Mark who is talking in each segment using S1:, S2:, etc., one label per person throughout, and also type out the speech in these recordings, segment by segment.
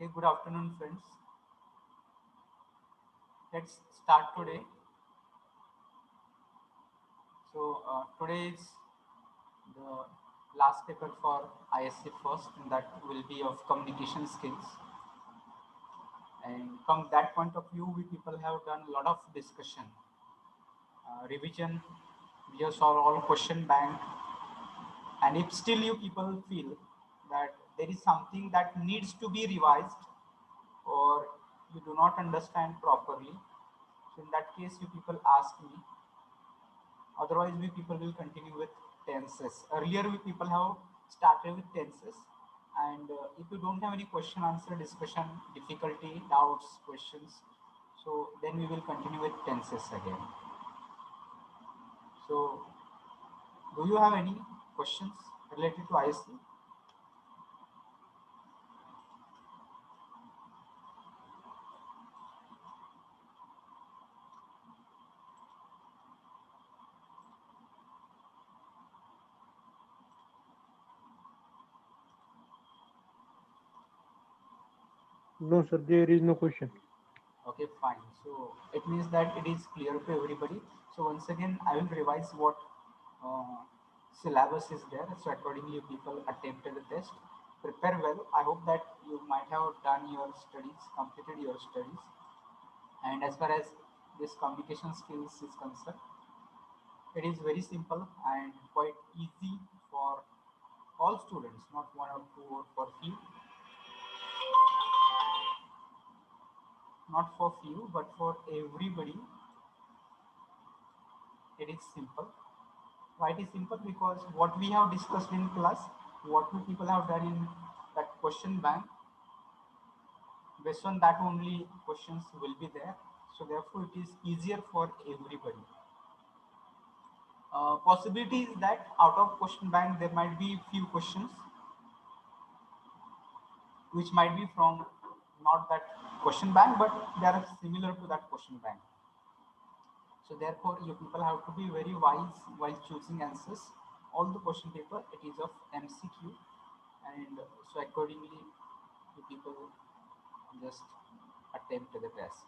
S1: Okay, good afternoon, friends. Let's start today. Today is the last paper for ISC first, and that will be of communication skills. And from that point of view, we people have done a lot of discussion, revision. We just saw all question bank, and if still you people feel that there is something that needs to be revised, or you do not understand properly, so in that case, you people ask me. Otherwise, we people will continue with tenses. Earlier, we people have started with tenses, and if you don't have any question answer discussion, difficulty, doubts, questions, so then we will continue with tenses again. So, do you have any questions related to ISC?
S2: No, sir, there is no question.
S1: Okay, fine. So it means that it is clear to everybody. So once again, I will revise what uh, syllabus is there. So accordingly, people attempted the test. Prepare well. I hope that you might have done your studies, completed your studies. And as far as this communication skills is concerned, it is very simple and quite easy for all students, not one or two or for few, not for few, but for everybody. It is simple. Why it is simple? Because what we have discussed in class, what we people have done in that question bank, based on that only questions will be there. So therefore, it is easier for everybody. Possibility is that out of question bank there might be few questions which might be from not that question bank, but they are similar to that question bank. So therefore, you people have to be very wise while choosing answers. All the question paper it is of MCQ, and so accordingly, you people just attempt the test.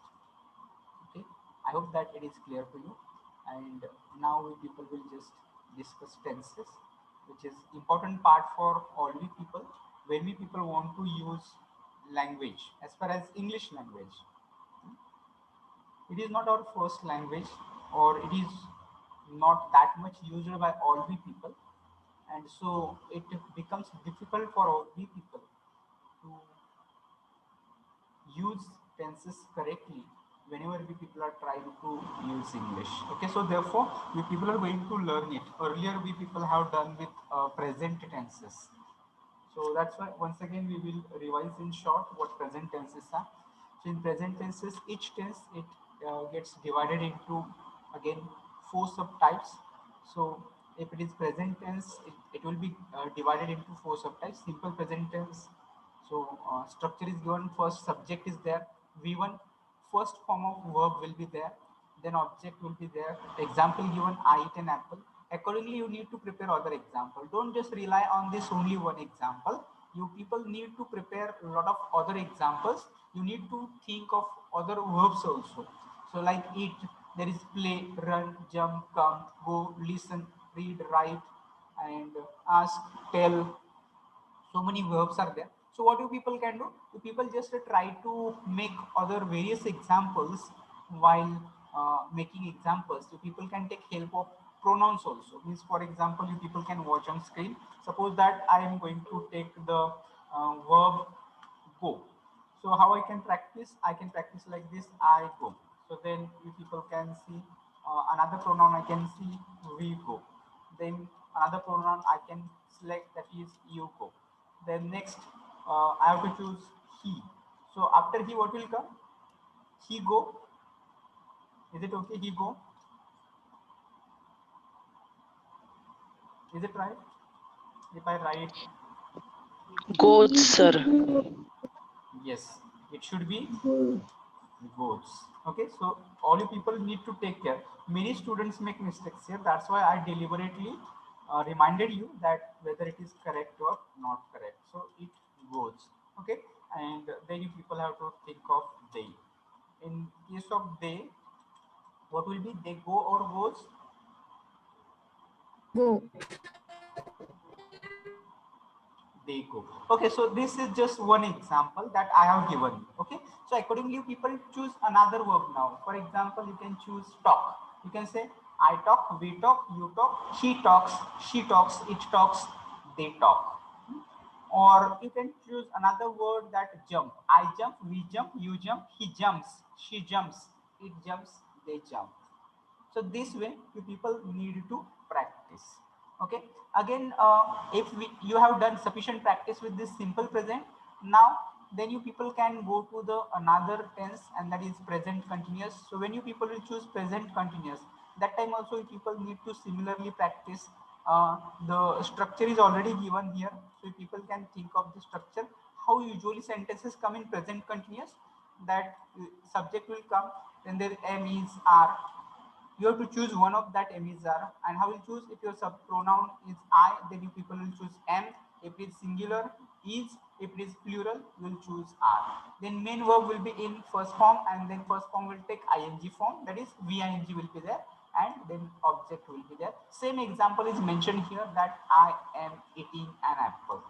S1: Okay, I hope that it is clear to you. And now we people will just discuss tenses, which is important part for all we people when we people want to use language as far as English language. It is not our first language, or it is not that much used by all we people, and so it becomes difficult for all we people to use tenses correctly whenever we people are trying to use English. Okay, so therefore we people are going to learn it. Earlier we people have done with present tenses. So that's why once again we will revise in short what present tenses are. So in present tenses, each tense it gets divided into again four subtypes. So if it is present tense, it will be divided into four subtypes. Simple present tense. So structure is given. First subject is there. V1 first form of verb will be there. Then object will be there. Example given: I eat an apple. Accordingly, you need to prepare other example. Don't just rely on this only one example. You people need to prepare a lot of other examples. You need to think of other verbs also. So like eat, there is play, run, jump, come, go, listen, read, write, and ask, tell. So many verbs are there. So what you people can do, you people just try to make other various examples. While making examples, you people can take help of pronouns also. Means for example, you people can watch on screen. Suppose that I am going to take the verb go. So how I can practice? I can practice like this: I go. So then you people can see another pronoun. I can see we go. Then another pronoun I can select, that is you go. Then next I have to choose he. So after he, what will come? He go. Is it okay? He go. Is it right? If I write
S3: Goats, sir.
S1: yes, it should be goats. Okay, so all you people need to take care. Many students make mistakes here. That's why I deliberately reminded you that whether it is correct or not correct. So it goes. Okay, and then you people have to think of they. In case of they, what will be they go or goes?
S4: Go.
S1: They go. Okay, so this is just one example that I have given you. Okay, so accordingly people choose another verb now. For example, you can choose talk. You can say I talk, we talk, you talk, he talks, she talks, it talks, they talk. Or you can choose another word that jump. I jump, we jump, you jump, he jumps, she jumps, it jumps, they jump. So this way you people need to practice. Okay, again, if you have done sufficient practice with this simple present, now then you people can go to the another tense, and that is present continuous. So when you people will choose present continuous, that time also you people need to similarly practice. The structure is already given here, so people can think of the structure, how usually sentences come in present continuous. That subject will come, then there am, is, are. You have to choose one of that am, is, are. And how will choose? If your subpronoun is I, then you people will choose am. If it is singular, is. If it is plural, you will choose are. Then main verb will be in first form, and then first form will take ing form, that is ving will be there, and then object will be there. Same example is mentioned here, that I am eating an apple.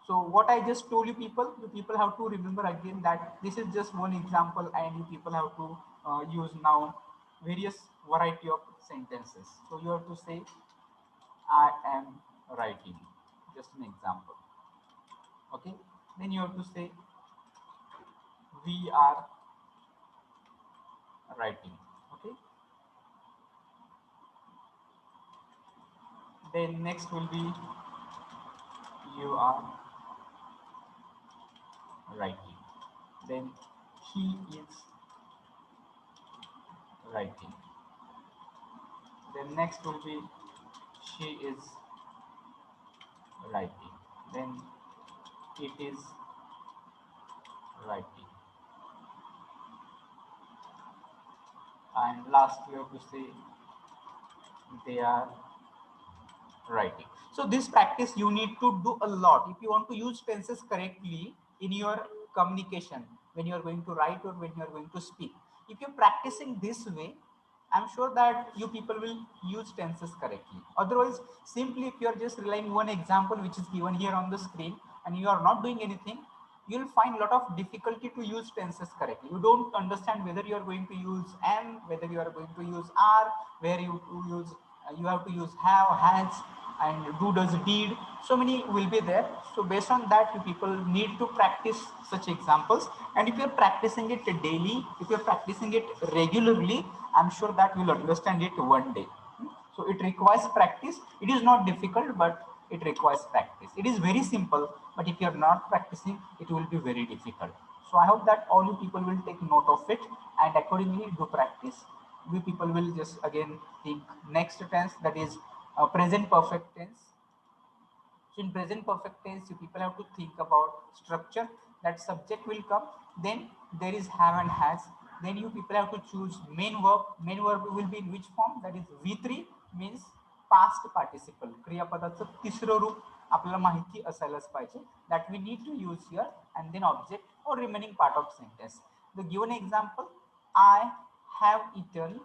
S1: So what I just told you people have to remember again that this is just one example, and you people have to use now various variety of sentences. So you have to say I am writing, just an example. Okay, then you have to say we are writing. Okay, then next will be you are writing, then he is writing, then next will be she is writing, then it is writing, and last we have to say they are writing. So this practice you need to do a lot if you want to use tenses correctly in your communication, when you are going to write or when you are going to speak. If you're practicing this way, I'm sure that you people will use tenses correctly. Otherwise, simply if you are just relying one example which is given here on the screen and you are not doing anything, you'll find a lot of difficulty to use tenses correctly. You don't understand whether you are going to use am, whether you are going to use are, where you use you have to use have, has, and do, does, did. So many will be there. So based on that, you people need to practice such examples. And if you're practicing it daily, if you're practicing it regularly, I'm sure that you'll understand it one day. So it requires practice. It is not difficult, but it requires practice. It is very simple, but if you're not practicing, it will be very difficult. So I hope that all you people will take note of it and accordingly do practice. We people will just again think next tense, that is present perfect tense. So in present perfect tense, you people have to think about structure, that subject will come, then there is have and has, then you people have to choose main verb. Main verb will be in which form? That is V3, means past participle. क्रियापदाचं तिसरं रूप आपल्याला माहिती असायलाच पाहिजे, that we need to use here, and then object or remaining part of sentence. The given example, I have eaten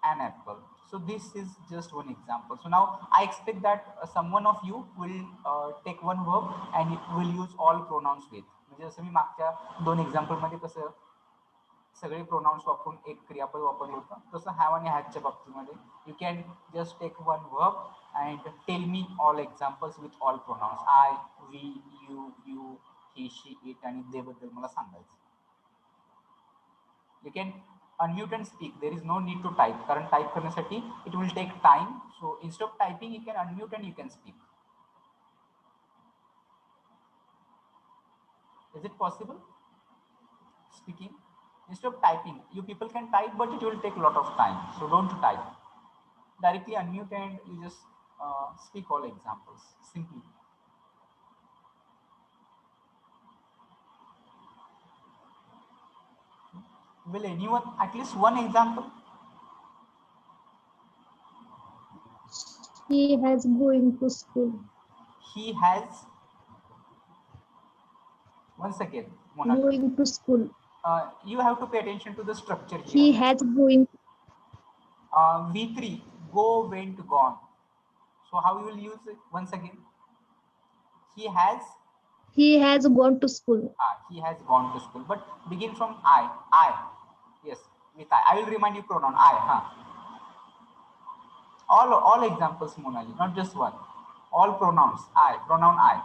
S1: an apple. So this is just one example. So now I expect that someone of you will take one verb and will use all pronouns with. म्हणजे जसं मी मागच्या दोन example मध्ये कसं सगळे pronounce वापरून एक क्रियापद वापरलं होतं, तसं हॅव आणि हॅजच्या बाबतीमध्ये you can just take one verb and tell me all examples with all pronouns. I, we, you, he, she, it आणि दे बद्दल मला सांगायचं. You can unmute and speak. There is no need to type. कारण type करण्यासाठी it will take time. So instead of typing, you can unmute and you can speak. Is it possible? Speaking instead of typing. You people can type, but it will take a lot of time. So don't type. Directly unmute and you just speak all examples simply. Will anyone at least one example?
S4: He has going to school.
S1: He has. Once again, Monali.
S4: Going to school.
S1: You have to pay attention to the structure
S4: He
S1: here.
S4: has going.
S1: V3, go, went, gone. So how you will use it once again? He has
S4: Gone to school.
S1: he has gone to school, but begin from I. Yes, with I will remind you pronoun I. All examples, Monali, not just one. All pronouns I, pronoun I.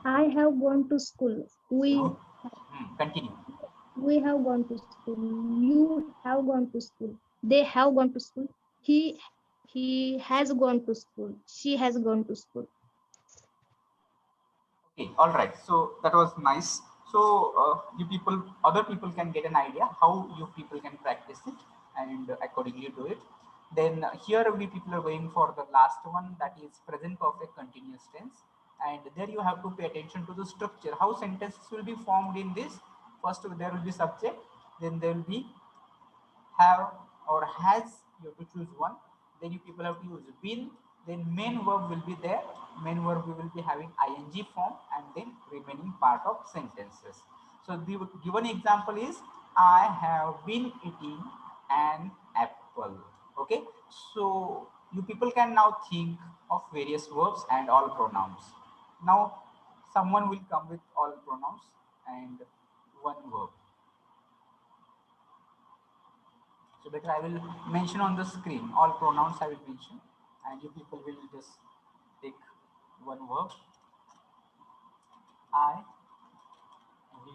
S4: I have gone to school.
S1: Continue.
S4: We have gone to school. You have gone to school. They have gone to school. He has gone to school. She has gone to school.
S1: Okay, all right. So that was nice. So you people, other people can get an idea how you people can practice it and accordingly do it. Then here we people are going for the last one, that is present perfect continuous tense. And there you have to pay attention to the structure, how sentences will be formed in this. First there will be subject, then there will be have or has, you have to choose one. Then you people have to use been, then main verb will be there. Main verb we will be having ing form, and then remaining part of sentences. So the given example is I have been eating an apple. Okay, so you people can now think of various verbs and all pronouns. Now someone will come with all pronouns and one verb. So better I will mention on the screen all pronouns I will mention, and you people will just take one verb. I, we,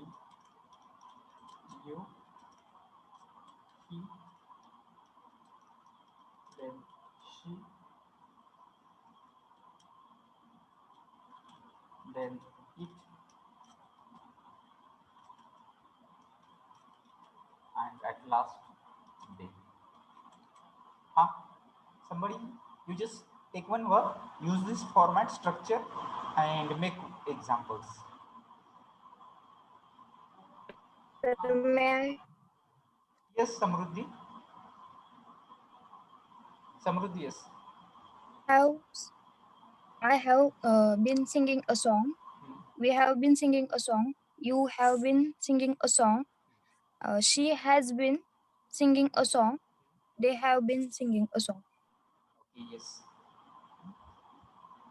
S1: you, he, then she, then it, and at last they. Somebody, you just take one verb, use this format structure, and make examples.
S5: May I?
S1: Yes, Samruddhi. Samruddhi, yes.
S5: have I have been singing a song. We have been singing a song. You have been singing a song. She has been singing a song. They have been singing a song.
S1: Okay, yes.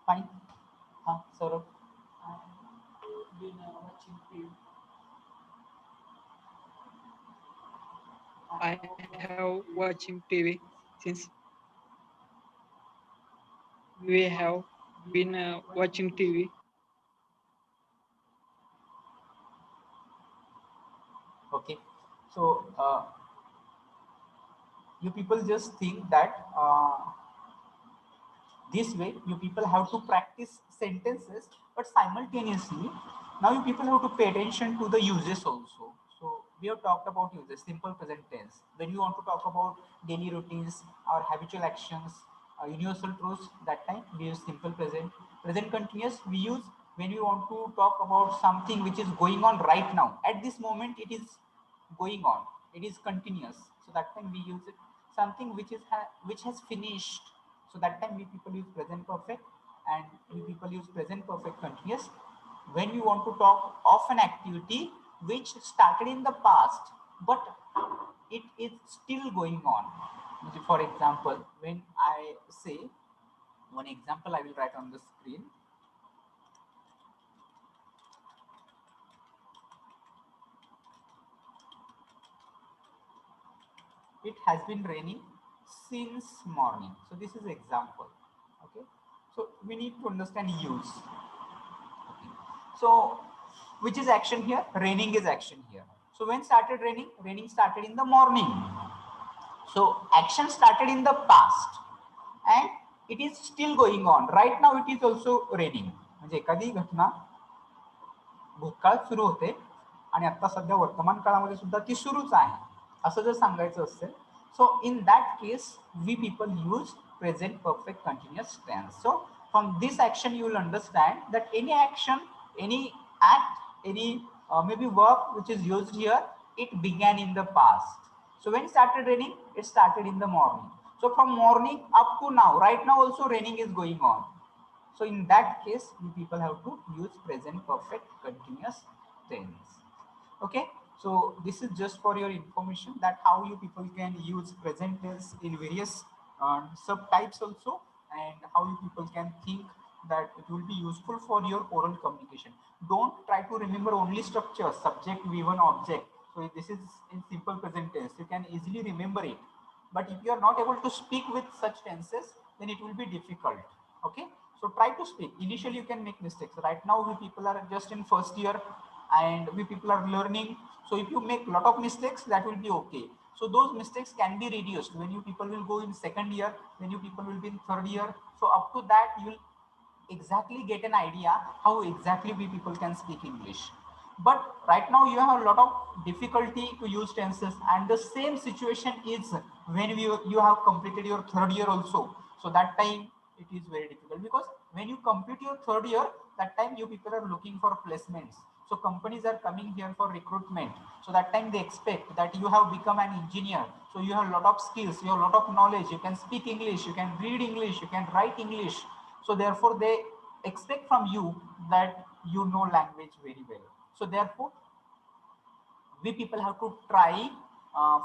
S1: Fine. Saurabh. I've been watching TV.
S6: I have watching TV since we have been watching TV.
S1: Okay, so you people just think that this way you people have to practice sentences, but simultaneously now you people have to pay attention to the uses also. So we have talked about uses, simple present tense. When you want to talk about daily routines or habitual actions, universal truths, that time we use simple present. Present continuous we use when we want to talk about something which is going on right now. At this moment it is going on, it is continuous, so that time we use it. Something which is which has finished, so that time we people use present perfect, and we people use present perfect continuous when we want to talk of an activity which started in the past but it is still going on. For example, when I say one example, I will write on the screen. It has been raining since morning. So this is example. Okay, so we need to understand use. Okay. So which is action here? Raining is action here. So when started raining? Raining started in the morning. So action started in the past and it is still going on. Right now it is also raining. म्हणजे एखादी घटना भूतकाळात सुरू होते आणि आता सध्या वर्तमान काळामध्ये सुद्धा ती सुरूच आहे असं जर सांगायचं असेल. So in that case we people use present perfect continuous tense. So from this action you will understand that any action, any act, any maybe verb which is used here, it began in the past. So when it started raining, it started in the morning. So from morning up to now, right now also raining is going on. So in that case, you people have to use present perfect continuous tense. Okay, so this is just for your information that how you people can use present tense in various subtypes also, and how you people can think that it will be useful for your oral communication. Don't try to remember only structure, subject, V1, object. So this is in simple present tense. You can easily remember it. But if you are not able to speak with such tenses, then it will be difficult. Okay, so try to speak. Initially you can make mistakes. Right now we people are just in first year and we people are learning. So if you make a lot of mistakes, that will be okay. So those mistakes can be reduced when you people will go in second year, when you people will be in third year. So up to that you will exactly get an idea how exactly we people can speak English. But right now you have a lot of difficulty to use tenses, and the same situation is when you have completed your third year also. So that time it is very difficult, because when you complete your third year, that time you people are looking for placements. So companies are coming here for recruitment. So that time they expect that you have become an engineer. So you have a lot of skills, you have a lot of knowledge, you can speak English, you can read English, you can write English. So therefore they expect from you that you know language very well. So therefore we people have to try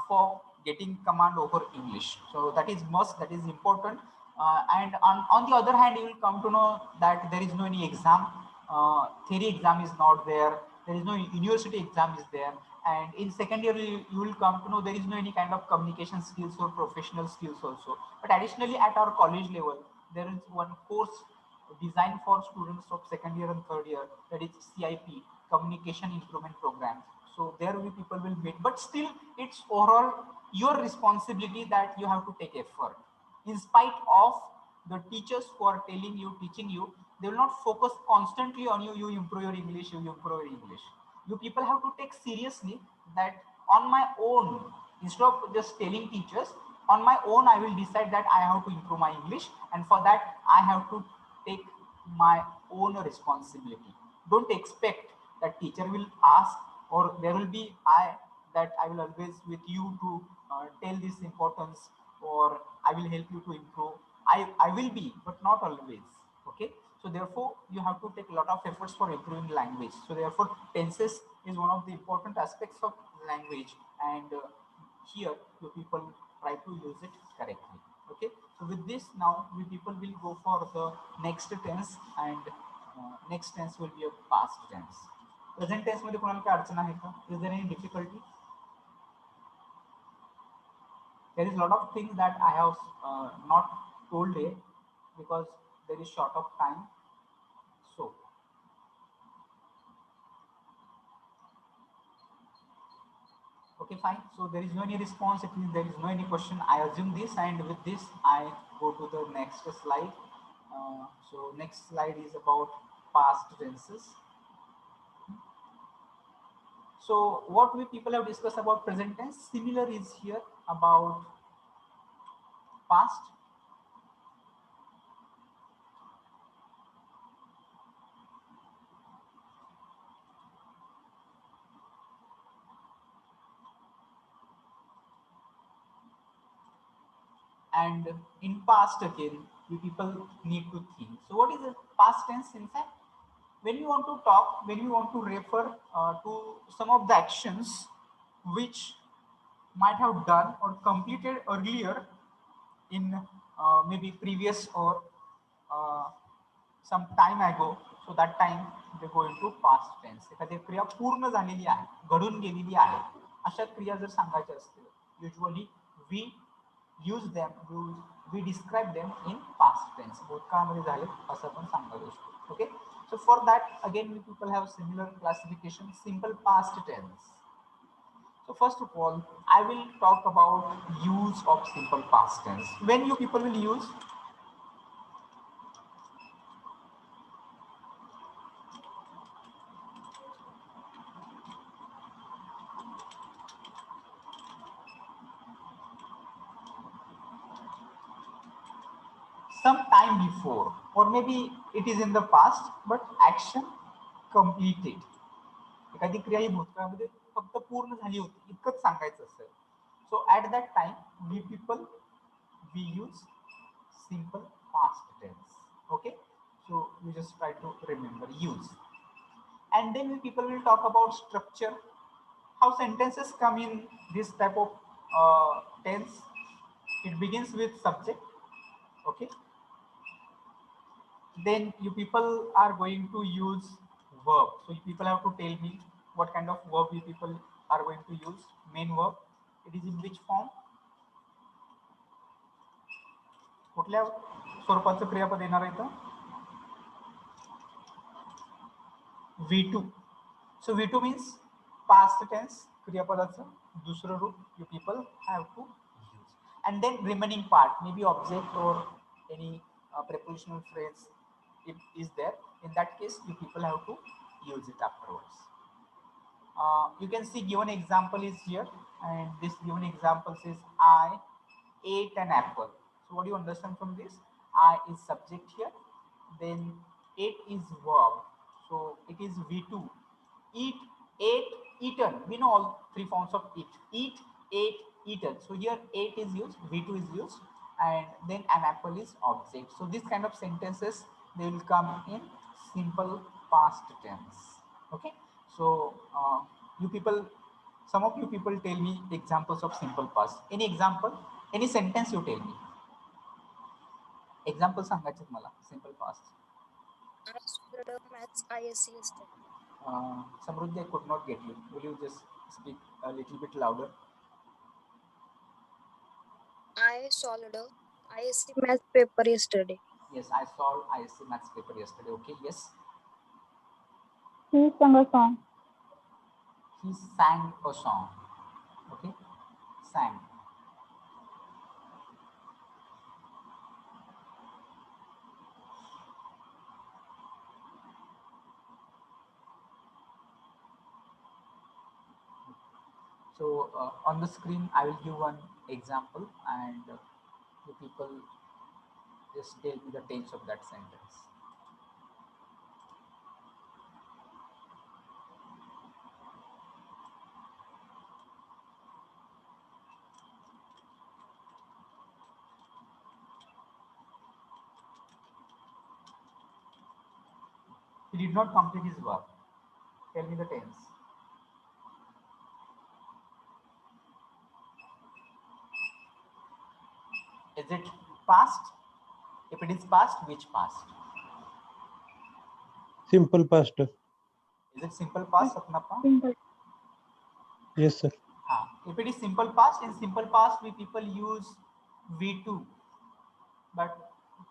S1: for getting command over English. So that is must, that is important. And on the other hand, you will come to know that there is no any exam, theory exam is not there, there is no university exam is there. And in second year, you will come to know there is no any kind of communication skills or professional skills also. But additionally, at our college level, there is one course designed for students of second year and third year, that is CIP, Communication Improvement Program. So there we people will meet, but still it's overall your responsibility that you have to take effort. In spite of the teachers who are telling you, teaching you, they will not focus constantly on you. You improve your English, you improve your English. You people have to take seriously that on my own, instead of just telling teachers, on my own I will decide that I have to improve my English, and for that I have to take my own responsibility. Don't expect that teacher will ask, or there will be I, that I will always with you to tell this importance, or I will help you to improve. I will be, but not always. Okay. So therefore you have to take a lot of efforts for improving language. So therefore tenses is one of the important aspects of language, and here you people try to use it correctly. Okay, so with this now we people will go for the next tense, and next tense will be a past tense. Present tense मध्ये कोणाला काय अडचण आहे का? Is there any difficulty? There is a lot of things that I have not told it because there is short of time. So okay, fine. So there is no any response. It means there is no any question. I assume this, and with this, I go to the next slide. So next slide is about past tenses. So what we people have discussed about present tense, similar is here about past. And in past again, we people need to think. So what is the past tense? In fact, when you want to talk, when you want to refer to some of the actions which might have done or completed earlier in maybe previous or some time ago, so that time they go into past tense. एखादी क्रिया पूर्ण झालेली आहे, घडून गेलेली आहे, अशा क्रिया जर सांगायच्या असतील, usually we use them, we describe them in past tense. भूतकाळामध्ये झाले असं आपण सांगत असतो. Okay, so for that again we people have similar classification, simple past tense. So first of all, I will talk about use of simple past tense. When you people will use, some time before, or maybe it is in the past, but action completed. एखादी क्रिया ही भूतकाळामध्ये फक्त पूर्ण झाली होती इतकंच सांगायचं असेल. So at that time we people we use simple past tense. Okay, so You just try to remember, use. And then people will talk about structure, how sentences come in this type of tense. It begins with subject, okay. Then you people are going to use verb. So you people have to tell me what kind of verb you people are going to use. Main verb, it is in which form? कुठल्या स्वरूपाचं क्रियापद येणार आहे इथं? V2. So V2 means past tense क्रियापदाचं दुसरं रूप you people have to use. And then remaining part, maybe object or any prepositional phrase it is there. In that case, you people have to use it afterwards. You can see given example is here, and this given example says I ate an apple. So what do you understand from this? I is subject here, then ate is verb. So it is V2. Eat, ate, eaten. We know all three forms of eat. Eat, ate, eaten. So here ate is used, V2 is used, and then an apple is object. So this kind of sentences, they will come in simple past tense. Okay. So you people, some of you people tell me examples of simple past. Any example? Any sentence you tell me. Example सांगायचे मला simple past.
S5: I swallowed a maths ISC yesterday.
S1: Samruddhi, I could not get you. Will you just speak a little bit louder?
S5: I swallowed a ISC maths paper yesterday.
S1: Yes, I saw ISC maths paper yesterday. Okay, yes.
S7: He sang a song.
S1: He sang a song. Okay, sang. So on the screen, I will give one example, and you people just tell me the tense of that sentence. He did not complete his work. Tell me the tense. Is it past? If it is past, which past?
S2: Simple past.
S1: Is it simple past, Sapnappa?
S7: Simple.
S2: Yes, sir.
S1: If it is simple past, in simple past we people use V2. But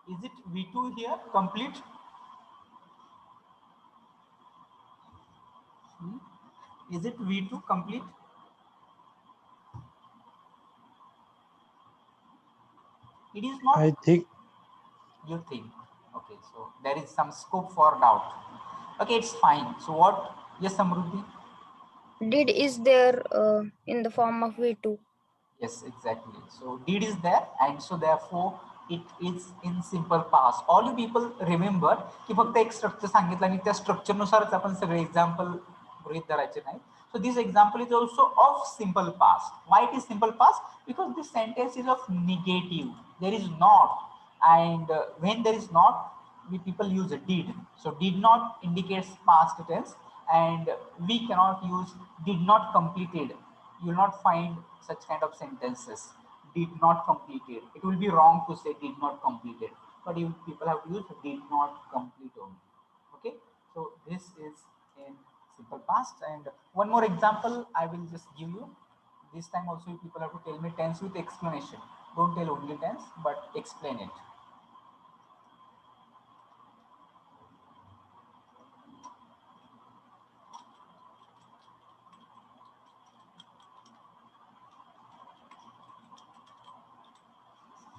S1: is it V2 here complete? Is it V2 complete? It is not.
S2: I think.
S1: You think. Okay, so there is some scope for doubt. Okay, it's fine. So what? Yes, Samruddhi?
S5: Did is there in the form of V2.
S1: Yes, exactly. So did is there, and so therefore it is in simple past. All you people remember की फक्त एक structure सांगितलं आणि त्या structure नुसारच आपण सगळे example गृहीत धरायचे नाही. So this example is also of simple past. Why it is simple past? Because this sentence is of negative. There is not, and when there is not, we people use a did. So did not indicates past tense, and we cannot use did not completed. You will not find such kind of sentences. Did not completed. It will be wrong to say did not completed, but you people have to use did not complete only. Okay, so this is in simple past. And one more example I will just give you. This time also you people have to tell me tense with explanation. Don't tell only tense, but explain it.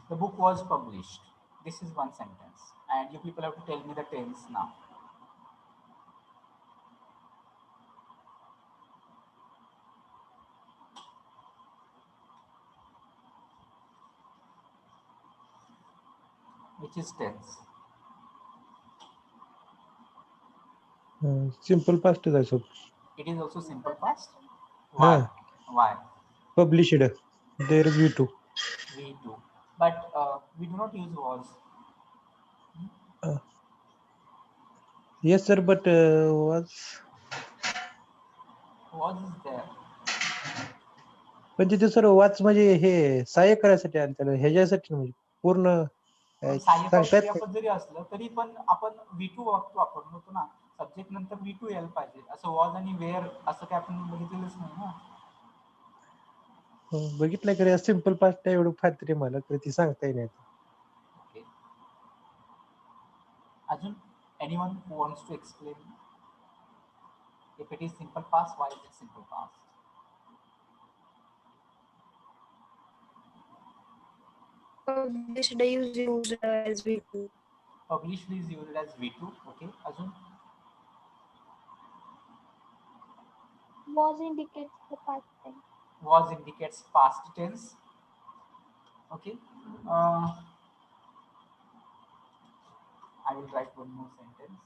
S1: The book was published. This is one sentence, and you people have to tell me the tense now. Which is tense?
S2: Simple past is also.
S1: It is also simple past. Why? Why?
S2: Published. There is V2.
S1: V2. But we do not use was.
S2: Yes, sir, but
S1: Was is there.
S2: पण तिथे sir watch म्हणजे हे सहाय्य करायसाठी आणि त्याला ह्याच्यासाठी म्हणजे पूर्ण
S1: पण
S2: सांगतायत
S1: सहाय्यकारी
S2: काय?
S1: क्रियापद जरी असलं तरी पण आपण V2 वापरलो होतो ना, सब्जेक्ट नंतर V2 यायला पाहिजे. असं वॉज आणि वेअर असं काय आपण बघितलेलंच नाही ना.
S2: बघितलं का सिम्पल पास्ट एवढं फार मला तर ती सांगता येईल.
S1: ओके. अजून anyone who wants to explain if it is simple past, why is it simple past?
S5: Published is used as V2.
S1: Published is used as V2. Okay. अजून
S7: Was indicates the past tense.
S1: was indicates past tense. Okay. I will write one more sentence.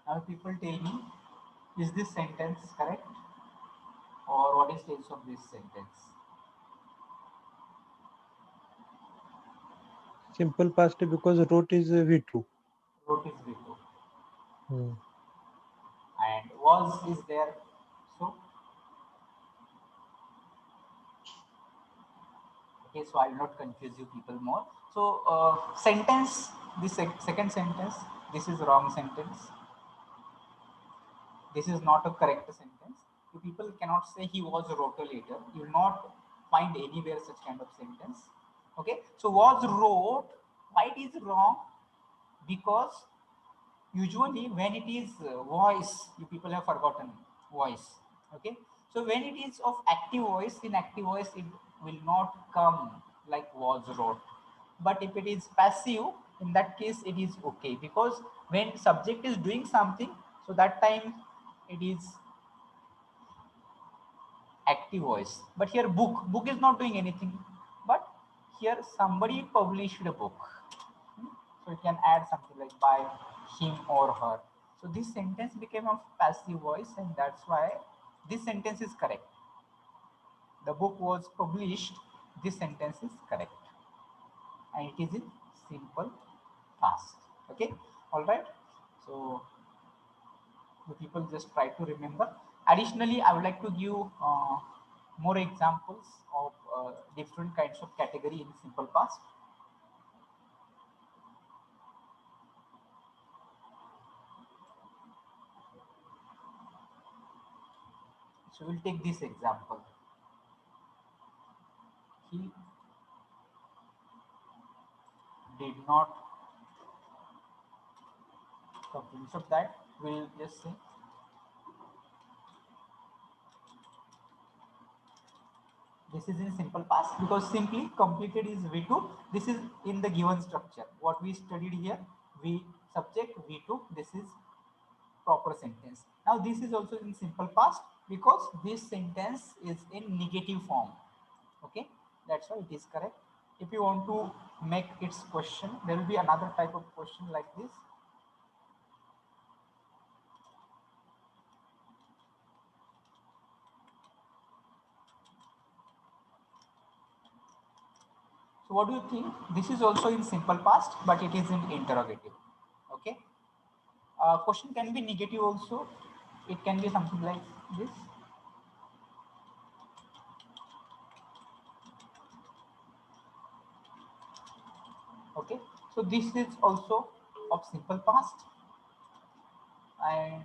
S1: Now people tell me, is this sentence correct? Or what is tense of this sentence?
S2: Simple past because wrote is V2.
S1: Wrote is V2.
S2: Hmm.
S1: And was is there. So, okay, so I will not confuse you people more. So, sentence, this second sentence, this is wrong sentence. This is not a correct sentence. You people cannot say he was wrote later. You will not find anywhere such kind of sentence. Okay, so was wrote, why it is wrong? Because usually when it is voice, you people have forgotten voice. Okay, so when it is of active voice, in active voice it will not come like was wrote. But if it is passive, in that case it is okay, because when subject is doing something, so that time it is active voice. But here book is not doing anything, but here somebody published a book. So you can add something like by him or her. So this sentence became a passive voice, and that's why this sentence is correct. The book was published. This sentence is correct, and it is in simple past. Okay, all right. So the people just try to remember. Additionally, I would like to give more examples of different kinds of category in simple past. So we'll take this example. He did not complete. So that we'll just say this is in simple past, because simply completed is V2. This is in the given structure. What we studied here, V subject V2. This is proper sentence. Now this is also in simple past because this sentence is in negative form. Okay, that's why it is correct. If you want to make its question, there will be another type of question like this. So what do you think? This is also in simple past, but it is in interrogative. Okay. Question can be negative also. It can be something like this. Okay. So this is also of simple past, and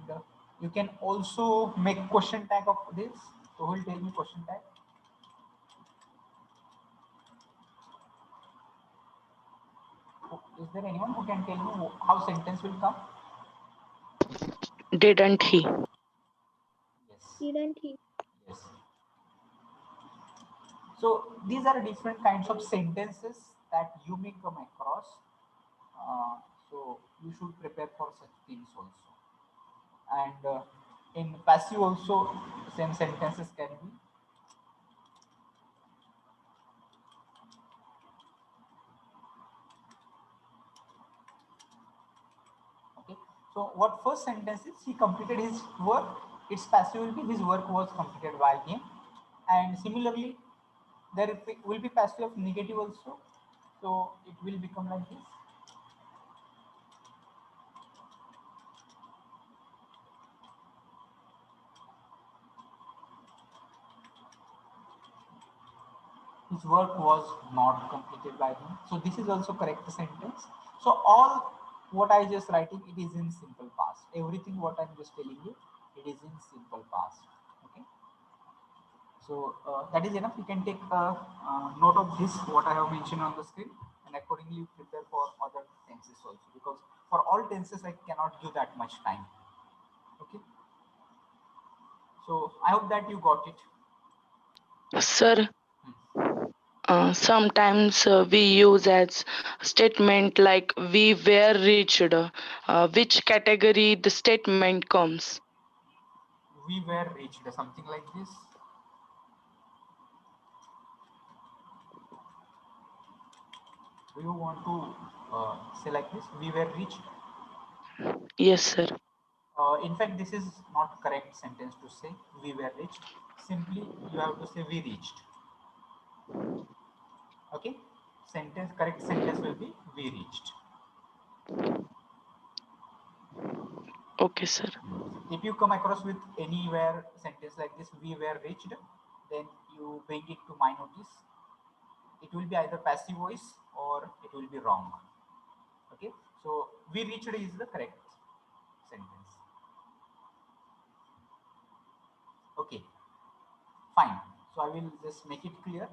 S1: you can also make question tag of this. So who will tell me question tag? Is there anyone who can tell me how sentence will come?
S3: Didn't he?
S1: Yes.
S4: Didn't he?
S1: Yes. So these are different kinds of sentences that you may come across. So you should prepare for such things also. And in passive also, same sentences can be. So what first sentence is, he completed his work, its passive will be his work was completed by him. And similarly, there will be passive of negative also. So it will become like this. His work was not completed by him. So this is also correct sentence. So all what I just writing, it is in simple past. Everything what I'm just telling you, it is in simple past. Okay. So that is enough. You can take a note of this, what I have mentioned on the screen, and accordingly prepare for other tenses also, because for all tenses I cannot give that much time. Okay. So I hope that you got it.
S3: Sir, sometimes we use as statement like we were reached. Which category the statement comes?
S1: We were reached, something like this. Do you want to say like this? We were reached.
S3: Yes, sir.
S1: In fact, this is not correct sentence to say we were reached. Simply, you have to say we reached. Okay. Sentence, correct sentence will be we reached.
S3: Okay, sir.
S1: If you come across with anywhere sentence like this, we were reached, then you bring it to my notice. It will be either passive voice or it will be wrong. Okay. So we reached is the correct sentence. Okay. Fine. So I will just make it clear.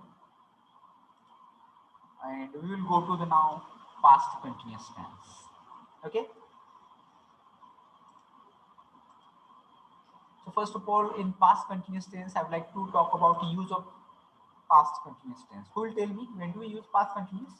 S1: And we will go to the now past continuous tense. Okay. So first of all, in past continuous tense, I would like to talk about the use of past continuous tense. Who will tell me when do we use past continuous?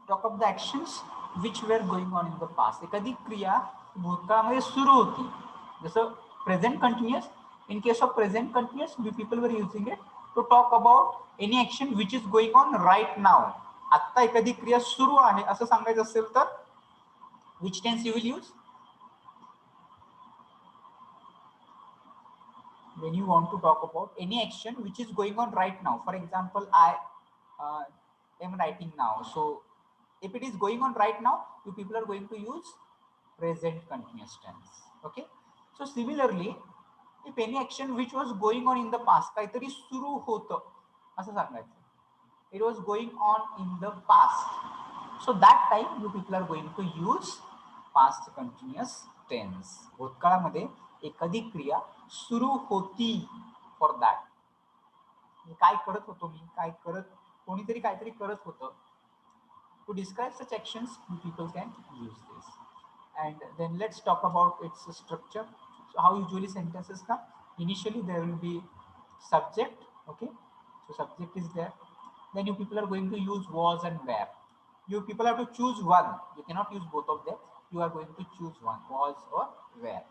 S1: Talk of the actions which were going on in the past. एखादी क्रिया भूतकाळामध्ये सुरू होती, जसं present continuous. In case of present continuous, we people were using it to talk about any action which is going on right now. आता एखादी क्रिया सुरू आहे असं सांगायचं असेल तर which tense you will use? When you want to talk about any action which is going on right now. For example, I am writing now. So if it is going on right now, you people are going to use present continuous tense. Okay. So similarly, if any action which was going on in the past, काहीतरी सुरू होतं असं सांगायचं. It was going on in the past. So that time you people are going to use past continuous tense. भूतकाळामध्ये एखादी क्रिया सुरू होती for that. काय करत होतो मी, काय करत, कोणीतरी काहीतरी करत होतं. To describe such actions, you people can use this. And then let's talk about its structure. So how usually sentences come? Initially there will be subject. Okay. So subject is there. Then you people are going to use was and were. You people have to choose one. You cannot use both of them. You are going to choose one, was or were.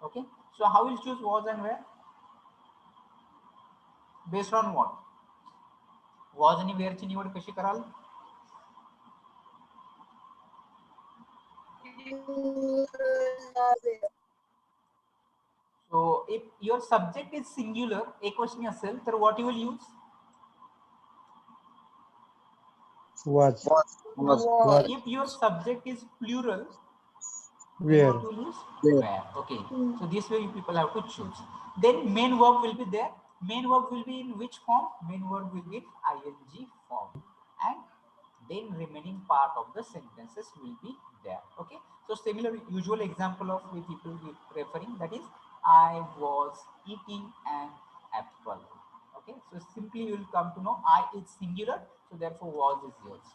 S1: Okay. So how will you choose was and were? Based on what? Was आणि where ची निवड कशी कराल? So if your subject is singular, एकवचनी असेल तर what you will use?
S2: Was.
S1: If your subject is plural,
S2: Where.
S1: what will use? Where. Okay. So this way you people have to choose. Then main verb will be there. Main verb will be in which form? Main verb will be in ing form. And then remaining part of the sentences will be there. Okay. So similar usual example of we people referring, that is I was eating an apple. Okay. So simply you will come to know I is singular. So therefore was is used.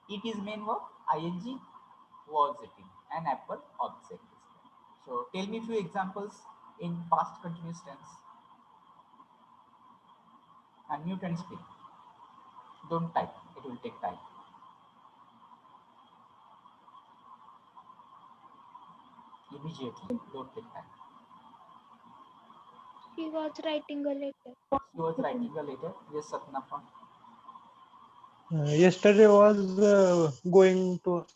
S1: It is main verb, ing, was eating, an apple object is there. So tell me few examples in past continuous tense. Unmute and speak. Don't type, it will take time. Immediately. Don't take time.
S7: She was writing a letter.
S1: She was writing a letter. Yes, Satnappa.
S2: Yesterday was going to.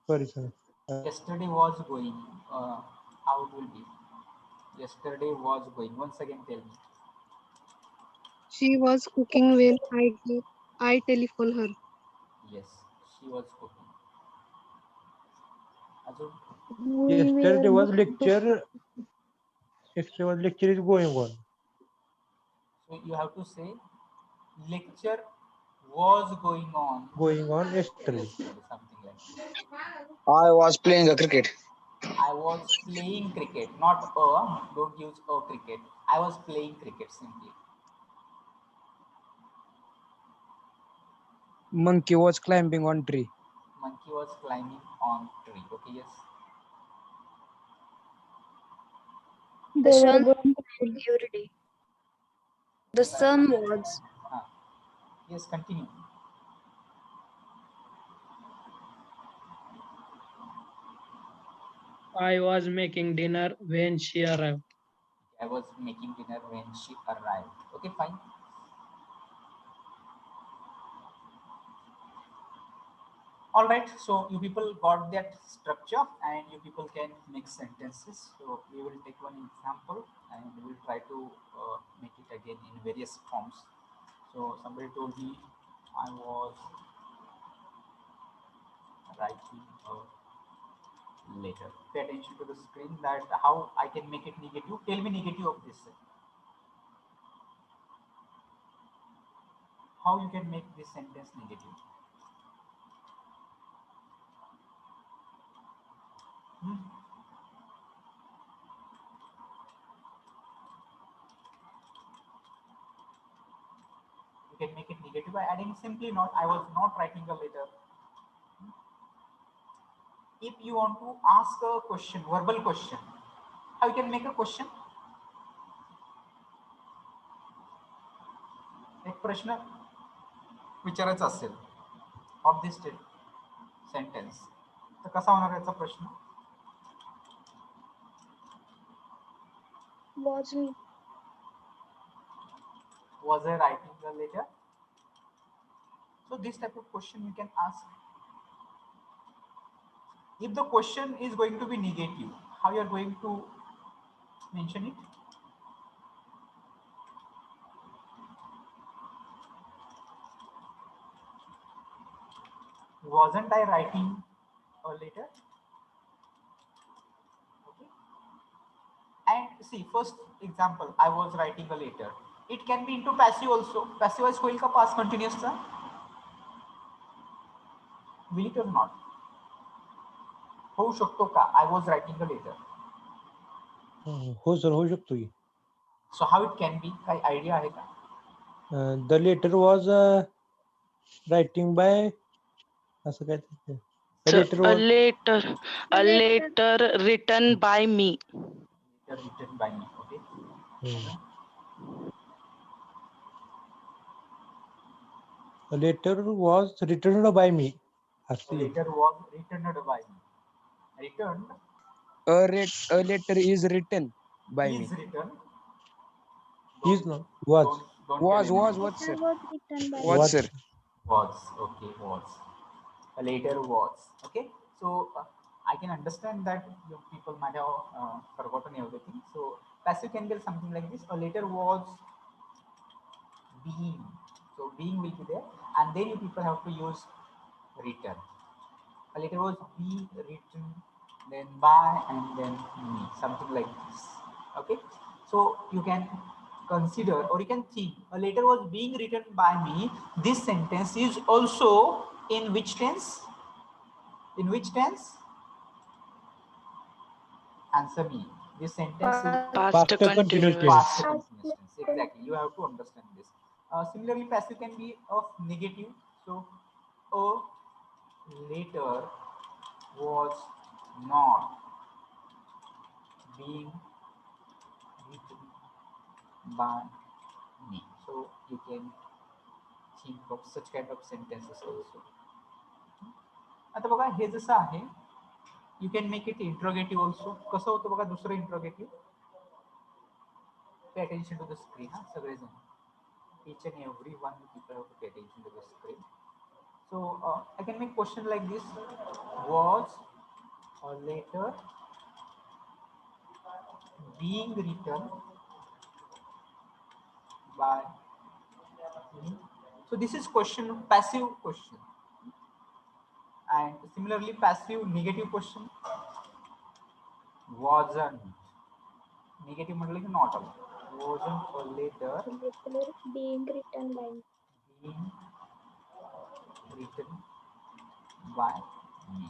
S2: Sorry, sir.
S1: Yesterday was going. How it will be? Yesterday was going. Once again, tell me.
S8: She was cooking when I telephoned her.
S1: Yes, she was cooking. अजून?
S2: Yesterday was lecture. Yesterday was lecture is going on.
S1: So you have to say lecture was going on.
S2: Going on yesterday.
S1: Yesterday, something like this.
S9: I was playing a cricket.
S1: I was playing cricket, not a. Don't use a cricket. I was playing cricket simply.
S10: Monkey was climbing on tree.
S1: Monkey was climbing on tree. Okay, yes.
S5: The sun was shining every day. The sun was.
S1: Yes, continue.
S6: I was making dinner when she arrived.
S1: I was making dinner when she arrived. Okay, fine. All right, so you people got that structure and you people can make sentences. So we will take one example and we will try to make it again in various forms. So somebody told me I was writing a letter. Pay attention to the screen that how I can make it negative. Tell me negative of this. How you can make this sentence negative? You can make it negative by adding simply not. I was not writing a letter. If you want to ask a question, verbal question, how you can make a question? एक प्रश्न विचारायचा असेल of this sentence तर कसा होणार याचा प्रश्न?
S7: Was me.
S1: Was I writing a letter? So this type of question you can ask. If the question is going to be negative, how you are going to mention it? Wasn't I writing a letter? Okay. And see, first example, I was writing a letter. It can be into passive also. Passive voice होईल का past continuous चा? Will it or not? होऊ शकतो का? I was writing a letter.
S2: हो sir, होऊ शकतो की.
S1: So how it can be? काही idea आहे का?
S2: The letter was writing by असं काय ते.
S3: A letter written by me.
S1: Letter written by me. Okay.
S2: A letter was returned by me.
S1: A letter was returned by me. Returned.
S10: A letter is written by me.
S1: Is written.
S2: Is not was.
S1: Don't
S10: Was
S1: tell
S10: what sir?
S7: Was written by
S10: What sir?
S1: Was. Okay, was. A letter was. Okay. So I can understand that you people might have forgotten everything. So passive can be something like this. A letter was being. So being will be there, and then you people have to use written. A letter was be written, then by, and then me, something like this. Okay. So you can consider or you can think a letter was being written by me. This sentence is also in which tense? In which tense? Answer me. This sentence is
S3: Past continuous.
S1: past continuous tense. Exactly. You have to understand this. Similarly, passive can be of negative. So a letter was not being written by me. So you can think of such kind of sentences also. आता बघा हे जसं आहे You can make it interrogative also. कसं होतं बघा दुसरं interrogative. Pay attention to the screen. सगळेजण. Each and every one people have to pay attention to the screen. So I can make question like this: was a letter being written by me? So this is question, passive question. And similarly, passive negative question: wasn't. Negative म्हटलं की not allowed. Wasn't a letter
S7: Letter being written by me.
S1: being written by me.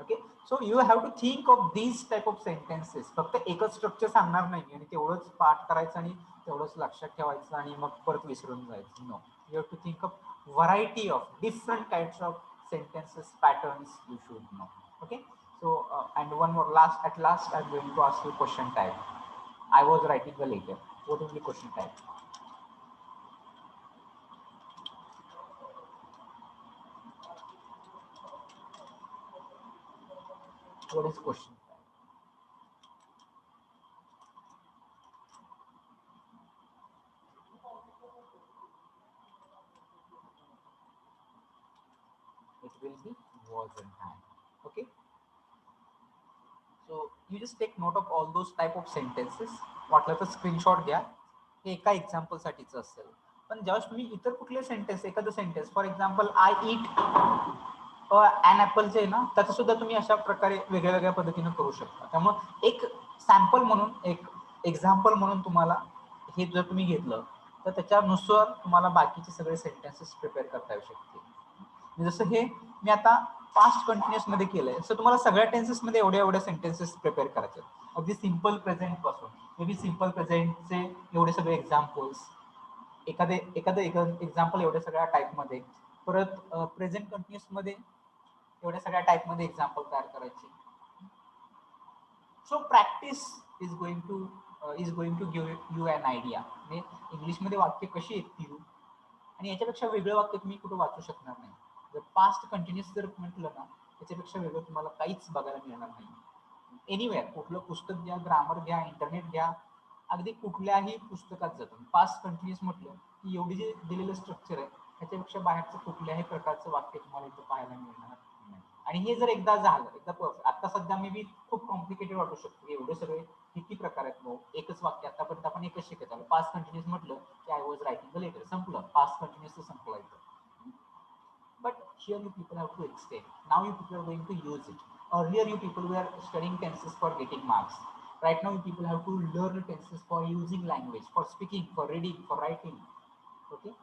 S1: Okay, so you have to think of these type of sentences. फक्त एकच structure सांगणार नाही आणि तेवढंच पाठ करायचं आणि तेवढंच लक्षात ठेवायचं आणि मग परत विसरून जायचं. No, you have to think of variety of different kinds of sentences, patterns you should know. Okay, so and one more at last I'm going to ask you question type. I was writing a letter. What will be question type? What is question type? It will be was and had. Okay. So you just take note of all those type of sentences. वाटलं तर screenshot घ्या. हे एका example साठीच असेल. पण ज्यावेळेस तुम्ही इतर कुठले सेंटेन्स, एखादं sentence for example I eat an apple जे आहे ना, त्याचं सुद्धा तुम्ही अशा प्रकारे वेगळ्या वेगळ्या पद्धतीने करू शकता. त्यामुळे एक सॅम्पल म्हणून, एक एक्झाम्पल म्हणून तुम्हाला हे जर तुम्ही घेतलं तर त्याच्यानुसार तुम्हाला बाकीचे सगळे सेंटेन्सेस प्रिपेअर करता येऊ शकतील. जसं हे मी आता पास्ट कंटिन्युअस मध्ये केलंय, सो तुम्हाला सगळ्या टेन्सेस मध्ये एवढ्या सेंटेन्सेस प्रिपेअर करायचे. अगदी सिंपल प्रेझेंट पासून, मे बी सिंपल प्रेझेंटचे एवढे सगळे एक्झाम्पल्स, एखादं एक्झाम्पल एवढ्या सगळ्या टाईपमध्ये, परत प्रेझेंट कंटिन्युअस मध्ये एवढ्या सगळ्या टाईपमध्ये एक्झाम्पल तयार करायचे. So practice is going to give you an idea. म्हणजे इंग्लिशमध्ये वाक्य कशी येतील आणि याच्यापेक्षा वेगळं वाक्य तुम्ही कुठं वाचू शकणार नाही. जर पास्ट कंटिन्युअस जर म्हटलं ना, त्याच्यापेक्षा वेगळं तुम्हाला काहीच बघायला मिळणार नाही. एनिवेअर, कुठलं पुस्तक घ्या, ग्रामर घ्या, इंटरनेट घ्या, अगदी कुठल्याही पुस्तकात जातो. पास्ट कंटिन्युअस म्हटलं की एवढी जे दिलेलं स्ट्रक्चर आहे त्याच्यापेक्षा बाहेरचं कुठल्याही प्रकारचं वाक्य तुम्हाला इथं पाहायला मिळणार नाही. आणि हे जर एकदा झालं, एकदा परफेक्ट, आता सध्या मे बी खूप कॉम्प्लिकेटेड वाटू शकतो, एवढे सगळे किती प्रकार आहेत. मग एकच वाक्य आतापर्यंत आपण एकच शिकत आलो. पास्ट कंटिन्युअस म्हटलं की I was writing a letter, संपलं. पास्ट कंटिन्युअस संपलं इथं. But here you people have to extend. Now you people are going to use it. Earlier you people were studying tenses for getting marks. Right now you people have to learn tenses for using language, for speaking, for reading, for writing. Okay.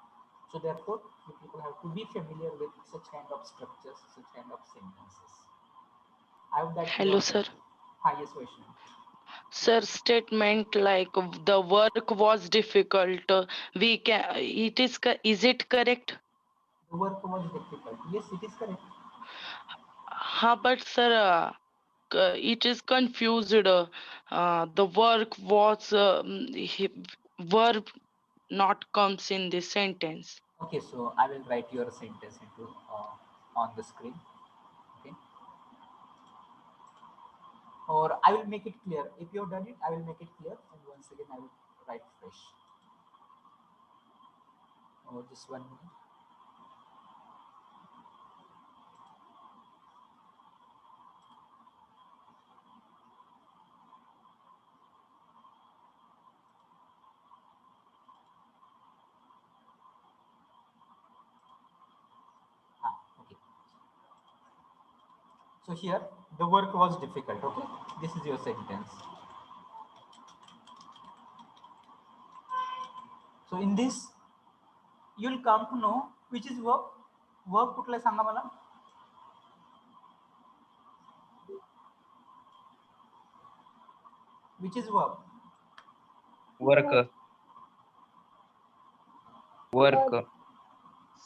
S1: So therefore you people have to be familiar with such kind of structures, such kind of sentences. I hope that.
S3: Hello, sir.
S1: Hi, yes, Vaishnavi.
S3: Sir, statement like the work was difficult. Is it correct?
S1: The work was difficult. Yes, it is correct.
S3: But sir, it is confused. The work was verb not comes in this sentence.
S1: Okay, so I will write your sentence into on the screen. Okay. Or I will make it clear. If you have done it, I will make it clear, and once again I will write fresh. Oh, just 1 minute. Okay. So here the work was difficult. Okay, this is your sentence. So in this you'll come to know which is verb. Verb कुठला सांगा मला. Which is verb?
S10: Work.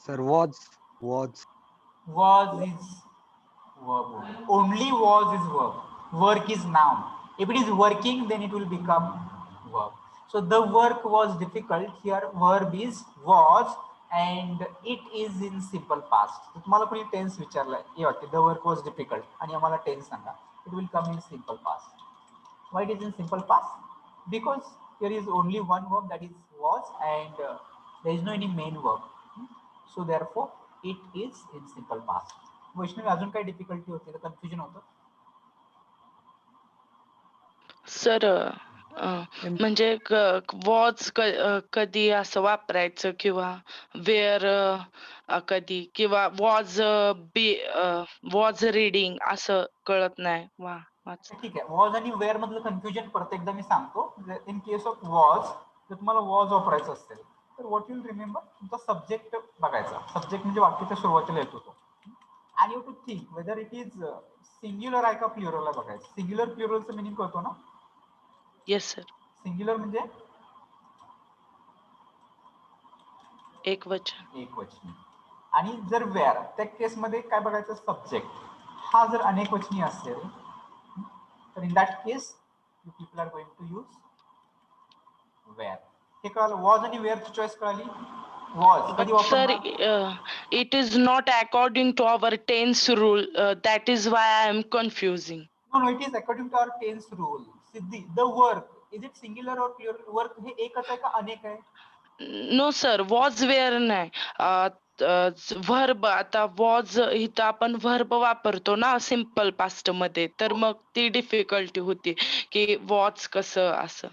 S2: Sir, was.
S1: Was is verb. Only was is verb. Work is noun. If it is working, then it will become verb. So the work was difficult. Here verb is was and it is in simple past. तुम्हाला कोणी tense विचारलं, हे वाटते the work was difficult आणि आम्हाला tense सांगा. it will come in simple past. Why it is in simple past? Because here is only one verb, that is was, and there is no any main verb. So therefore it is in simple past. Vaishnavi अजून काय difficulty होती, confusion होतं?
S3: Sir म्हणजे was कधी असं वापरायचं किंवा wear कधी किंवा वॉज रीडिंग असं कळत नाही.
S1: ठीक आहे, वॉज आणि वेअर मधलं कन्फ्युजन परत एकदा मी सांगतो. इन केस ऑफ वॉज, जर तुम्हाला वॉज वापरायचं असेल तर व्हॉट यू रिमेंबर, तुमचा सब्जेक्ट बघायचा. सब्जेक्ट म्हणजे वाक्याच्या सुरुवातीला येतो तो, आणि you to think whether it is singular आहे का प्लुरल आहे बघायचं. सिंग्युलर प्लुरलचं मिनिंग कळतो ना?
S3: Yes sir.
S1: सिंग्युलर म्हणजे
S3: एकवचन.
S1: आणि जर वेअर, त्या केसमध्ये काय बघायचं, सब्जेक्ट. हा जर अनेकवचनी असेल तर in that case you people are going to use were. हे कळालं? वॉज आणि वेअरची चॉईस कळाली. वॉज कधी
S3: सर
S1: वापरणार?
S3: it is not according to our tense rule, that is why I am confusing.
S1: No, it is according to our tense rule. Siddhi, the work, is it singular or plural? Work हे एकच आहे का अनेक आहे?
S3: No sir, was were नाही. Verb, आता was इथं आपण व्हर्ब वापरतो ना सिम्पल पास्ट मध्ये, तर मग ती डिफिकल्टी होती की वॉज कसं असं.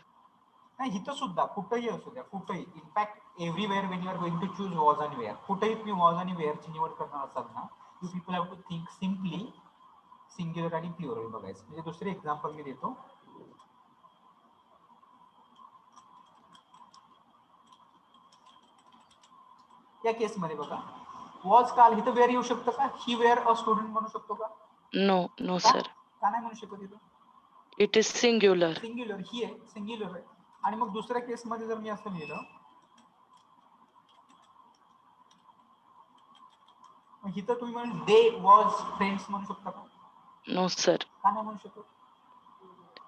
S1: नाही, इथं सुद्धा कुठेही असू द्या, कुठेही. In fact everywhere when you are going to choose was आणि वेअर, कुठेही तुम्ही वॉज आणि वेअरची निवड करणार असाल ना, you people have to think simply singular आणि प्लुरल बघायचं. म्हणजे दुसरे एक्झाम्पल मी देतो. या केसमध्ये बघा, वॉज काल, इथं वेअर येऊ शकतं का? ही वेअर अ स्टुडंट म्हणू शकतो का?
S3: No sir.
S1: का नाही म्हणू शकत इथं?
S3: It is singular.
S1: Singular, he आहे सिंग्युलर आहे. आणि मग दुसऱ्या केसमध्ये जर मी असं लिहिलं, इथं तुम्ही म्हणून दे वॉज फ्रेंड्स म्हणू शकता का?
S3: No sir.
S1: का नाही म्हणू शकत?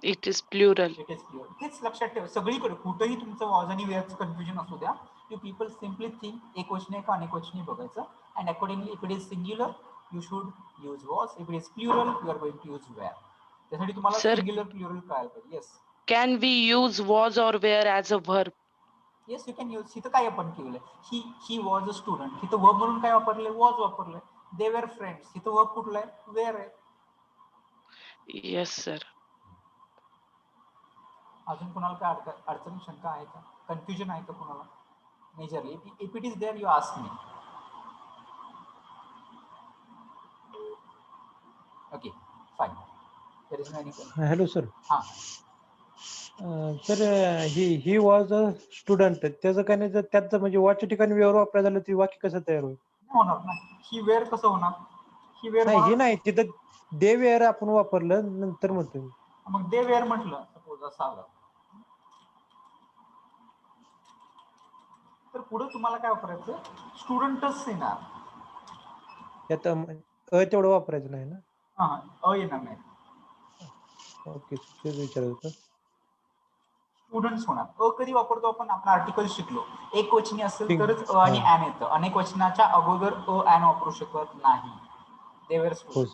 S3: It is plural.
S1: It is plural. हेच लक्षात ठेवा, सगळीकडे कुठेही तुमचं वॉज आणि वेअरचं कन्फ्युजन असू द्या, यू पीपल सिम्पली थिंक एकवचनी का अनेकवचनी बघायचं, and accordingly if it is singular you should use was, if it is plural you are going to use were. त्यासाठी तुम्हाला सिंग्युलर प्लुरल कळायला पाहिजे. Yes,
S3: can we use was or were as a verb?
S1: Yes, you can use. इथं काय आपण केलंय, he was a student, इथं verb म्हणून काय वापरलंय, वॉज वापरलंय. दे वेअर फ्रेंड्स, इथं वर्ब कुठला आहे, वेअर आहे.
S3: Yes sir.
S1: अजून कोणाला काय अडचण शंका आहे का, कन्फ्युजन आहे का कोणाला majorly? If it is there you ask me. Okay fine, there is no any.
S2: Hello sir.
S1: हां
S2: sir, he was a student, त्याचं काय नाही, त्याचं म्हणजे वॉचच्या ठिकाणी वेअर वापरायला झालं, ती वाक्य कसं तयार होईल?
S1: होणार ना, ही वेअर कसं होणार? ही वेअर
S2: नाही, ही नाही, तिथं दे वेअर आपण वापरलं नंतर म्हणतो.
S1: मग दे वेअर म्हटलं सपोज असं आलं, तर पुढे तुम्हाला काय वापरायचं, स्टुडंटच येणार.
S2: त्यात तेवढं वापरायचं नाही ना?
S1: हा, येणार नाही.
S2: ओके, तेच विचारत होतं.
S1: स्टुडंट्स होणार. कधी वापरतो आपण आर्टिकल शिकलो, एक वचनी असेल तरच आणि ॲन येतं. अनेक वचनाच्या अगोदर ॲन वापरू शकत नाही. दे were students.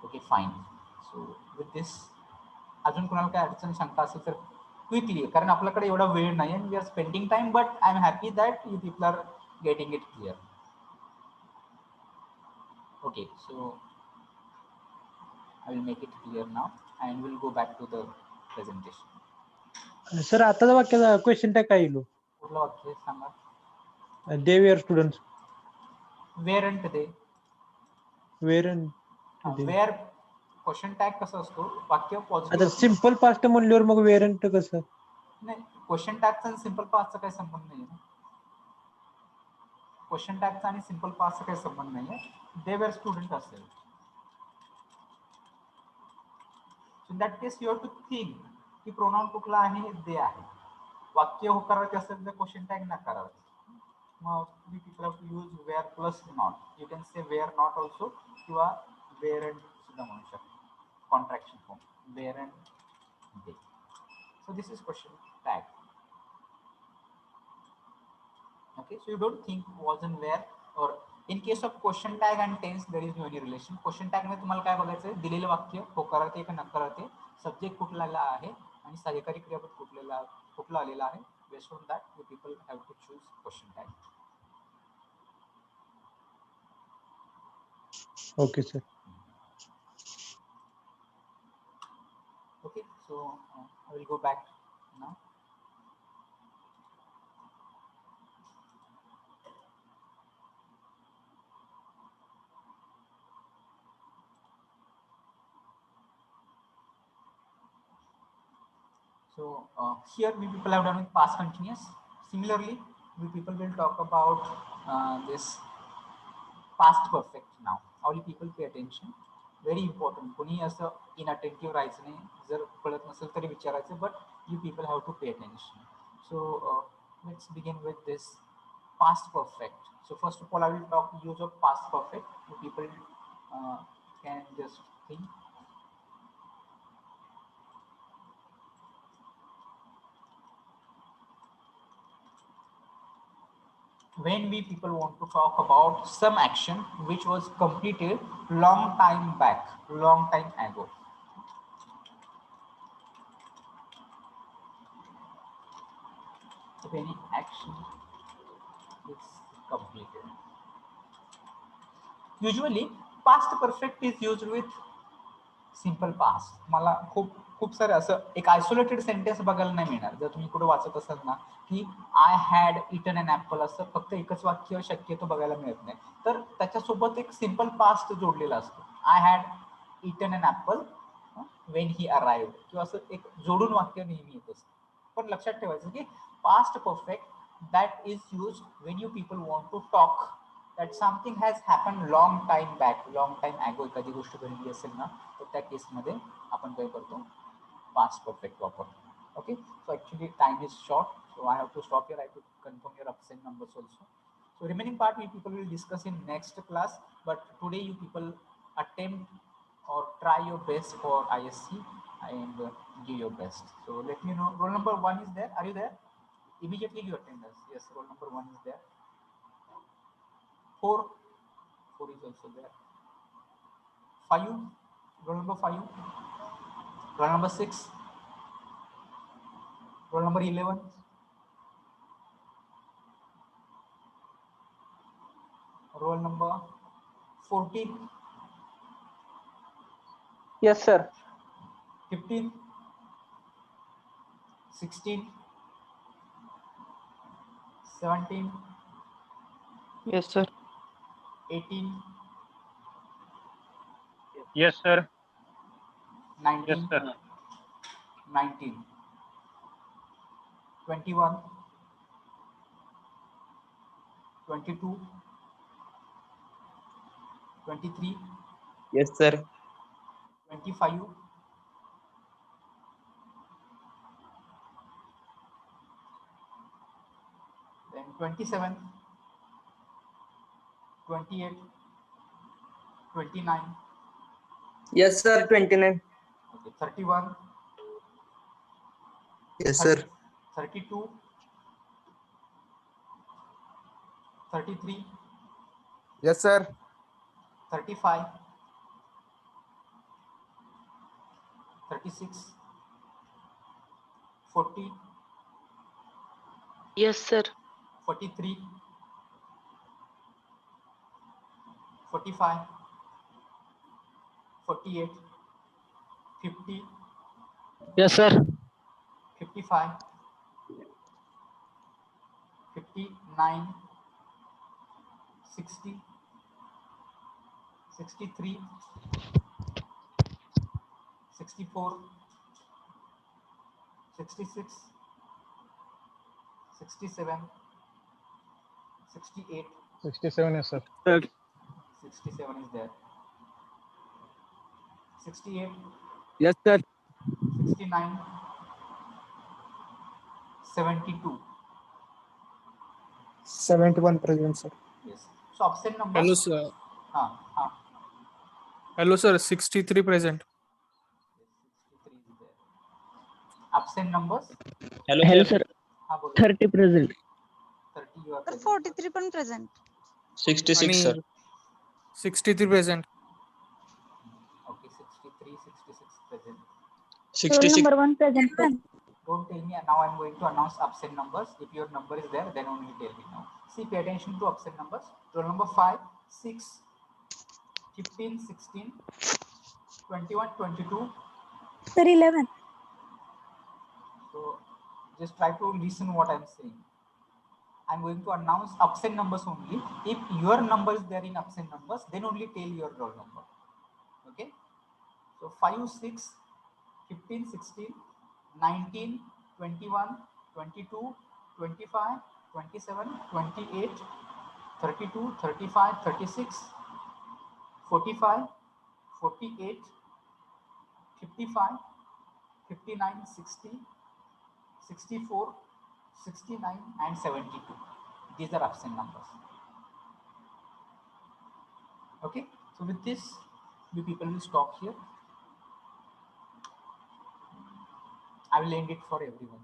S1: Okay fine. So with this, अजून कोणाला काय अडचण शंका असेल तर क्विकली, कारण आपल्याकडे एवढा वेळ नाही आहे, we are spending time, but I am happy that you people are getting it clear. Okay, so I will make it clear now and we'll go back to the presentation.
S2: सर, आताचा वाक्याचा question tag काय येईल?
S1: कुठलं वाक्य सांगा?
S2: They were students.
S1: Weren't they. Were question tag कसं असतो, वाक्य पॉझिटिव्ह.
S2: आता सिंपल पास्ट म्हणल्यावर मग वेअरंट कसं?
S1: नाही, क्वेश्चन टॅगचा आणि सिंपल पास्टचा काही संबंध नाही आहे. क्वेश्चन टॅगचा आणि सिंपल पास्टचा काही संबंध नाही आहे. दे वेअर स्टुडंट असेल, in that case you have to think की प्रोनाउन कुठला आहे, दे आहे. वाक्य हो करायचे असेल तर क्वेश्चन टॅग ना करायचं. मग we people have to use were plus not. You can say were not also, किंवा वेअरंट सुद्धा म्हणू शकतो. Contraction form weren't they. So this is question tag. Okay, so you don't think was and where or in case of question tag and tense there is no any relation. Question tag मध्ये तुम्हाला काय बघायचं आहे, दिलेलं वाक्य होकारार्थी का नकारार्थी, subject कुठला आहे आणि सहाय्यकारी क्रियापद कुठला आलेला आहे. Based on that you people have to choose question tag.
S2: Okay sir.
S1: Okay, so I will go back now. So here we people have done with past continuous. Similarly, we people will talk about this past perfect now. All you people pay attention. Very important. कोणी असं inattentive राहायचं नाही. जर कळत नसेल तरी विचारायचं, but you people have to pay attention. So let's begin with this past perfect. So first of all, I will talk use of past perfect. You people can just think. When we people want to talk about some action which was completed long time back, long time ago. If any action is completed. Usually past perfect is used with simple past. मला खूप सारे असं एक isolated sentence बघायला नाही मिळणार. जर तुम्ही कुठे वाचत असाल ना की I had eaten an apple, असं फक्त एकच वाक्य शक्यतो बघायला मिळत नाही. तर त्याच्यासोबत एक सिंपल पास्ट जोडलेला असतो. I had eaten an apple when he arrived, किंवा असं एक जोडून वाक्य नेहमी येत असतं. पण लक्षात ठेवायचं की past perfect that is use when you people want to talk that something has happened long time back, long time ago. एखादी गोष्ट घडली असेल ना तर त्या केसमध्ये आपण काय करतो, past perfect वापरतो. Okay, so actually time is short, so I have to stop here. I have to confirm your absent numbers also. So remaining part we people will discuss in next class, but today you people attempt or try your best for ISC and give your best. So let me know. Roll number 1 is there. Are you there? Immediately give attendance. Yes, roll number 1 is there. 4 is also there. 5, roll number 5. Roll number 6. Roll number 11. Roll number 14.
S6: Yes, sir.
S1: 15. 16. 17.
S6: Yes, sir.
S1: 18.
S6: Yes, sir.
S1: 19.
S6: Yes, sir.
S1: 19. 21. 22. 23.
S10: Yes, sir.
S1: 25. 27. 28. 29.
S10: Yes, sir. 29.
S1: Okay, 31.
S10: Yes, sir.
S1: 32. 33.
S10: Yes, sir.
S1: 35. 36. 40.
S3: Yes, sir.
S1: 43. 45. 48. 50.
S6: Yes, sir.
S1: 55. 59. 60. 63. 64. 66. 67. 68.
S2: 67 yes sir.
S1: 67 is there. 68.
S10: Yes, sir.
S1: 69. 72.
S10: 71 present, sir.
S1: Yes. So absent numbers.
S11: Hello, sir. Hello, sir. 63 present.
S1: 63 is there. Absent numbers.
S6: Hello, sir.
S1: हाँ बोलो.
S6: 30 present.
S1: 30 you are
S12: तर
S1: present.
S12: 43 पण present.
S9: 66 sir.
S11: आणि 63 present.
S1: Okay, 63, 66 present.
S7: Roll
S9: 66.
S7: number 1 present, sir.
S1: Don't tell me now. I'm going to announce absent numbers. If your number is there, then only tell me now. See, pay attention to absent numbers. Roll number 5, 6, 15, 16, 21, 22.
S7: Sir, 11.
S1: So just try to listen what I'm saying. I'm going to announce absent numbers only. If your number is there in absent numbers, then only tell your roll number. Okay. So 5, 6, 15, 16, 19, 21, 22, 25, 27, 28, 32, 35, 36, 45, 48, 55, 59, 60, 64, 69, and 72. These are absent numbers. Okay, so with this, we people will stop here. I will end it for everyone.